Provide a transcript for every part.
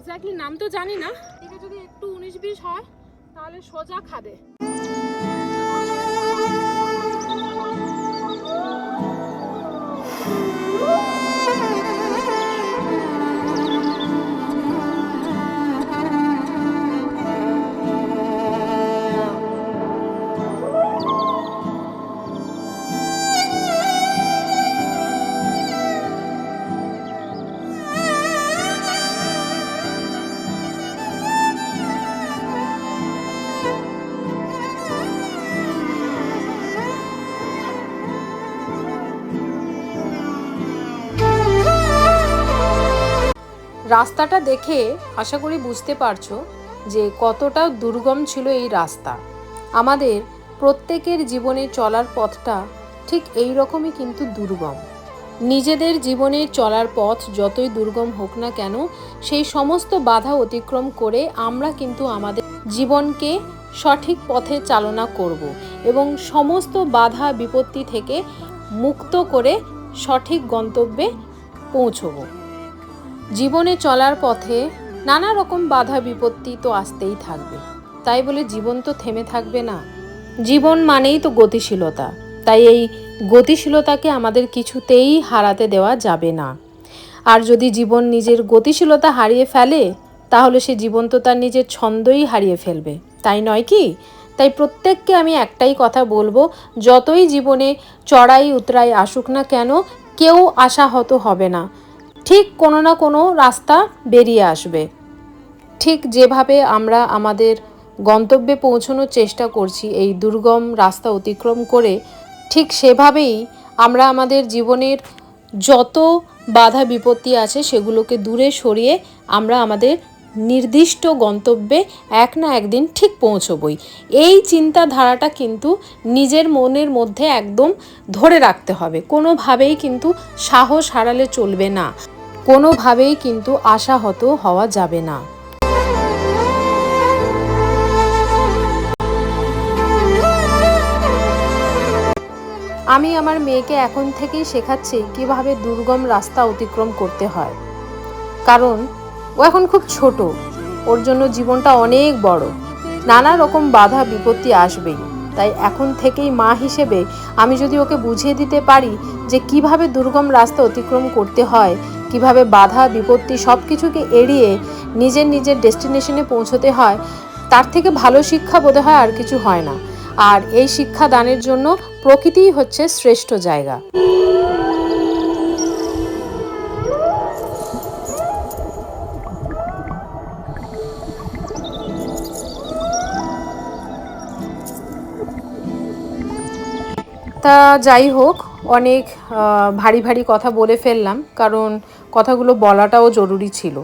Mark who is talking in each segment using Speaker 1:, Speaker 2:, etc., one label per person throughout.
Speaker 1: Exactly নাম তো জানি না, এদিকে যদি একটু 19-20 হয় তাহলে সোজা খাদে। রাস্তাটা দেখে আশা করি বুঝতে পারছো যে কতটা দুর্গম ছিল এই রাস্তা। আমাদের প্রত্যেকের জীবনে চলার পথটা ঠিক এই রকমই কিন্তু দুর্গম। নিজেদের জীবনে চলার পথ যতই দুর্গম হোক না কেন, সেই সমস্ত বাধা অতিক্রম করে আমরা কিন্তু আমাদের জীবনকে সঠিক পথে চালনা করব এবং সমস্ত বাধা বিপত্তি থেকে মুক্ত করে সঠিক গন্তব্যে পৌঁছবো। জীবনে চলার পথে নানা রকম বাধা বিপত্তি তো আসতেই থাকবে, তাই বলে জীবন তো থেমে থাকবে না। জীবন মানেই তো গতিশীলতা, তাই এই গতিশীলতাকে আমাদের কিছুতেই হারাতে দেওয়া যাবে না। আর যদি জীবন নিজের গতিশীলতা হারিয়ে ফেলে, তাহলে সে জীবন তো তার নিজের ছন্দই হারিয়ে ফেলবে, তাই নয় কি? তাই প্রত্যেককে আমি একটাই কথা বলবো, যতই জীবনে চড়াই উতরাই আসুক না কেন, কেউ আশাহত হবে না। ঠিক কোনো না কোনো রাস্তা বেরিয়ে আসবে। ঠিক যেভাবে আমরা আমাদের গন্তব্যে পৌঁছানোর চেষ্টা করছি এই দুর্গম রাস্তা অতিক্রম করে, ঠিক সেভাবেই আমরা আমাদের জীবনের যত বাধা বিপত্তি আছে সেগুলোকে দূরে সরিয়ে আমরা আমাদের নির্দিষ্ট গন্তব্যে এক না একদিন ঠিক পৌঁছবই। এই চিন্তাধারাটা কিন্তু নিজের মনের মধ্যে একদম ধরে রাখতে হবে। কোনোভাবেই কিন্তু সাহস হারালে চলবে না, কোনোভাবেই কিন্তু আশাহত হওয়া যাবে না। আমি আমার মেয়েকে এখন থেকেই শেখাচ্ছি কিভাবে দুর্গম রাস্তা অতিক্রম করতে হয়, কারণ ও এখন খুব ছোট, ওর জন্য জীবনটা অনেক বড়, নানা রকম বাধা বিপত্তি আসবেই। তাই এখন থেকেই মা হিসেবে আমি যদি ওকে বুঝিয়ে দিতে পারি যে কিভাবে দুর্গম রাস্তা অতিক্রম করতে হয়, কিভাবে বাধা বিপত্তি সব কিছুকে এড়িয়ে নিজের ডেস্টিনেশনে পৌঁছতে হয়, তার থেকে ভালো শিক্ষা বোধহয় আর কিছু হয় না। আর এই শিক্ষা দানের জন্য প্রকৃতিই হচ্ছে শ্রেষ্ঠ জায়গা। তা যাই হোক, অনেক ভারী ভারী কথা বলে ফেললাম, কারণ কথাগুলো বলাটাও জরুরি ছিল।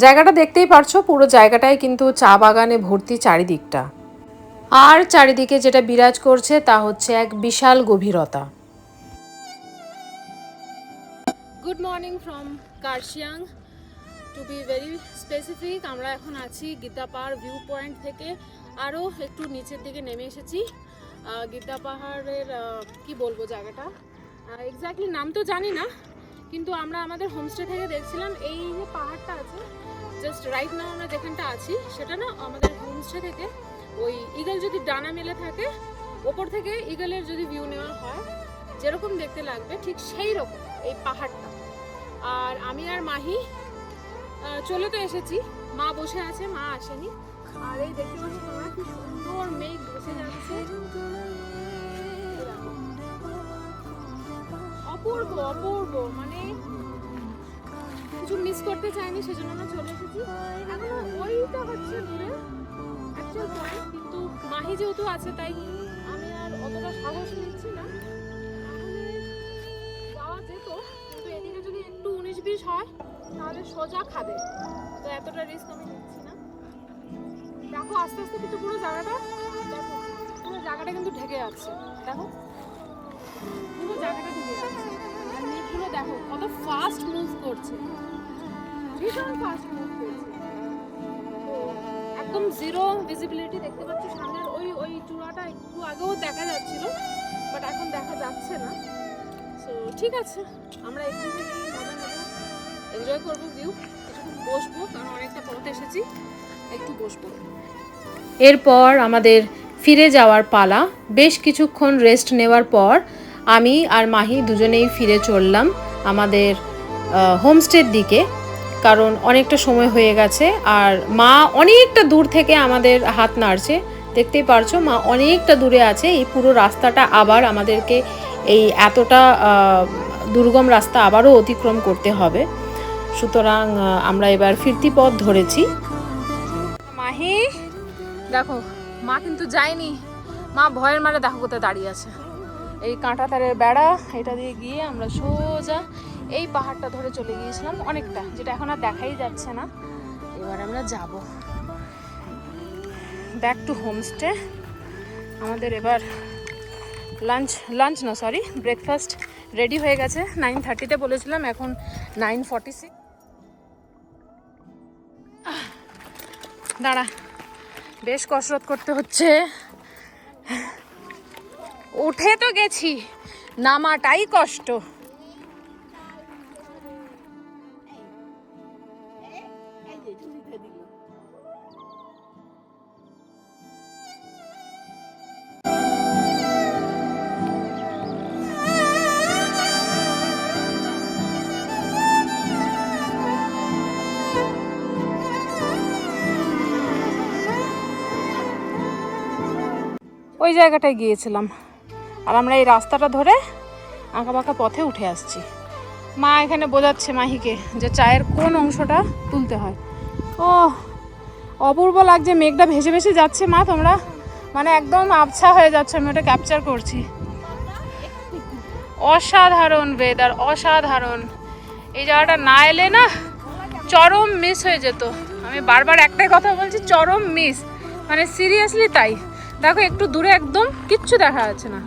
Speaker 1: জায়গাটা দেখতেই পারছো, পুরো জায়গাটাই কিন্তু চা বাগানে ভর্তি চারিদিকটা। আর চারিদিকে যেটা বিরাজ করছে তা হচ্ছে এক বিশাল গভীরতা। Good morning from Kurseong, to be very specific. আমরা এখন আছি গীতা পাহাড় ভিউ পয়েন্ট থেকে আরও একটু নিচের দিকে নেমে এসেছি। গীতা পাহাড়ের কি বলবো, জায়গাটা এক্স্যাক্টলি নাম তো জানি না, কিন্তু আমরা আমাদের হোমস্টে থেকে দেখছিলাম এই যে পাহাড়টা আছে জাস্ট রাইট নাও আমরা যেখানটা আছি, সেটা না আমাদের হোমস্টে থেকে ওই ইগল যদি ডানা মেলে থাকে, ওপর থেকে ইগলের যদি ভিউ নেওয়া হয় যেরকম দেখতে লাগবে ঠিক সেই রকম এই পাহাড়টা। আর আমি আর মাহি চলে তো এসেছি, মা বসে আছে, মা আসেনি। আর এই দেখতে পাচ্ছ তোমরা কি সুন্দর মেঘ বসে যাচ্ছে, অপূর্ব অপূর্ব, মানে কিছু মিস করতে চাইনি, সেজন্য আমরা চলে এসেছি। এখন ওইটা হচ্ছে দূরে অ্যাকচুয়াল পয়েন্ট, কিন্তু মাহি যেহেতু আছে তাই আমি আর অতটা সাহস নিচ্ছি না। যাওয়া যেত, কিন্তু এদিকে যদি একটু 19-20 হয় তাহলে সোজা খাদে, তো এতটা রিস্ক আমি নিচ্ছি না। দেখো আস্তে আস্তে কিন্তু পুরো জায়গাটা, দেখো পুরো জায়গাটা কিন্তু ঢেকে যাচ্ছে, দেখো পুরো জায়গাটা ঢেকে যাচ্ছে। আর মেঘগুলো দেখো কত ফাস্ট মুভ করছে, ভীষণ ফাস্ট মুভ করছে। তো একদম জিরো ভিজিবিলিটি দেখতে পাচ্ছি সামনের ওই চূড়াটা একটু আগেও দেখা যাচ্ছিল, বাট এখন দেখা যাচ্ছে না। সো ঠিক আছে, আমরা এখান থেকে মজা নেবো, এনজয় করবো ভিউ কিছুক্ষণ এসেছি, একটু বসবো। এরপর আমাদের ফিরে যাওয়ার পালা। বেশ কিছুক্ষণ রেস্ট নেওয়ার পর আমি আর মাহি দুজনেই ফিরে চললাম আমাদের হোমস্টের দিকে, কারণ অনেকটা সময় হয়ে গেছে। আর মা অনেকটা দূর থেকে আমাদের হাত নাড়ছে, দেখতেই পারছো মা অনেকটা দূরে আছে। এই পুরো রাস্তাটা আবার আমাদেরকে এই এতটা দুর্গম রাস্তা আবারও অতিক্রম করতে হবে, সুতরাং আমরা এবার ফিরতি পথ ধরেছি। মাহি দেখো, মা কিন্তু যায়নি, মা ভয়ের মারে দেখো কোথায় দাঁড়িয়ে আছে। এই কাঁটা তারের বেড়া এটা দিয়ে গিয়ে আমরা সোজা এই পাহাড়টা ধরে চলে গিয়েছিলাম অনেকটা, যেটা এখন আর দেখাই যাচ্ছে না। এবার আমরা যাব ব্যাক টু হোমস্টে। আমাদের এবার ব্রেকফাস্ট রেডি হয়ে গেছে। 9:30-তে বলেছিলাম, এখন 9:46। দাঁড়া, বেশ কসরত করতে হচ্ছে। উঠে তো গেছি, নামাটাই কষ্ট। ওই জায়গাটায় গিয়েছিলাম, আর আমরা এই রাস্তাটা ধরে আঁকাবাঁকা পথে উঠে আসছি। মা এখানে বোঝাচ্ছে মাহিকে যে চায়ের কোন অংশটা তুলতে হয়। ও অপূর্ব লাগছে, মেঘটা ভেসে ভেসে যাচ্ছে মা, তোমরা মানে একদম আবছা হয়ে যাচ্ছে, আমি ওটা ক্যাপচার করছি। অসাধারণ ওয়েদার, অসাধারণ। এই জায়গাটা না এলে না চরম মিস হয়ে যেত। আমি বারবার একটাই কথা বলছি, চরম মিস, মানে সিরিয়াসলি তাই। দেখো একটু দূরে একদম কিচ্ছু দেখা যাচ্ছে না।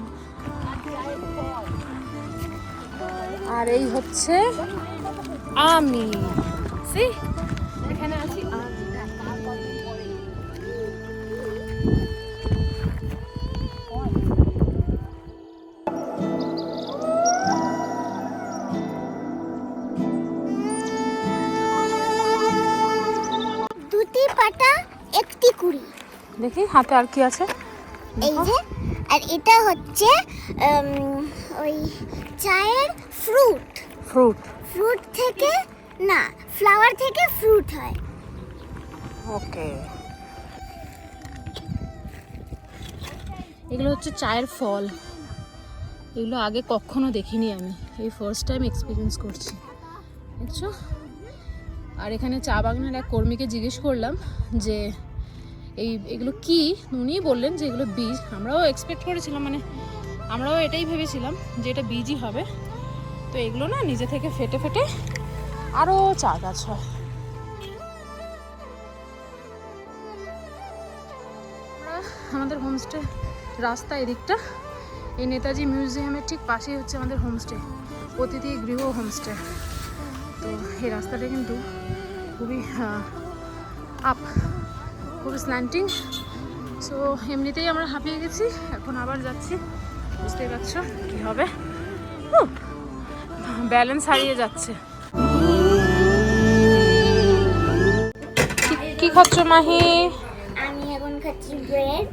Speaker 1: আর এই হচ্ছে আমি, এখানে আছি আমি।
Speaker 2: দুটি পাতা একটি কুড়ি।
Speaker 1: দেখি হাতে আর কি আছে।
Speaker 2: এই যে, আর এটা হচ্ছে ওই চায়ের ফ্রুট। ফ্রুট থেকে না, ফ্লাওয়ার থেকে ফ্রুট হয়।
Speaker 1: ওকে, এগুলো হচ্ছে চায়ের ফল। এগুলো আগে কখনো দেখিনি আমি, এই ফার্স্ট টাইম এক্সপিরিয়েন্স করছি, বুঝছো। আর এখানে চা বাগানের এক কর্মীকে জিজ্ঞেস করলাম যে এগুলো কি, উনি বললেন যে এগুলো বীজ। আমরাও এক্সপেক্ট করেছিলাম, মানে আমরাও এটাই ভেবেছিলাম যে এটা বীজই হবে। তো এগুলো না নিজে থেকে ফেটে ফেটে আরও চা গাছ হয়। আমাদের হোমস্টে রাস্তা এদিকটা, এই নেতাজি মিউজিয়ামের ঠিক পাশেই হচ্ছে আমাদের হোমস্টে, অতিথি গৃহ হোমস্টে। তো এই রাস্তাটা কিন্তু খুবই আপ, খুবই স্ল্যান্টিং। সো এমনিতেই আমরা হাঁপিয়ে গেছি, এখন আবার যাচ্ছি, বুঝতেই পারছো কী হবে, ব্যালেন্স হারিয়ে যাচ্ছে। কি খাচ্ছ মাহি?
Speaker 2: আমি এখন খাচ্ছি ব্রেড,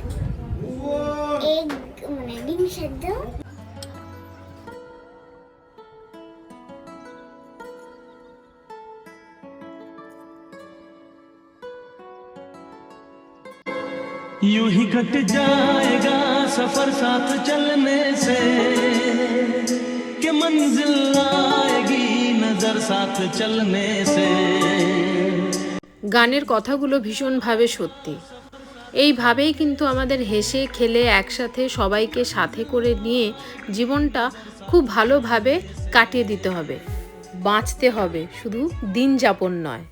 Speaker 2: এগ মানে ডিম সেদ্ধ।
Speaker 3: यूं ही कट जाएगा सफर साथ चलने से कि मंजिल आएगी नजर साथ चलने से।
Speaker 1: গানের কথাগুলো ভীষণভাবে সত্যি। এইভাবেই কিন্তু আমাদের হেসে খেলে একসাথে সবাইকে সাথে করে নিয়ে জীবনটা খুব ভালোভাবে কাটিয়ে দিতে হবে, বাঁচতে হবে, শুধু দিন যাপন নয়।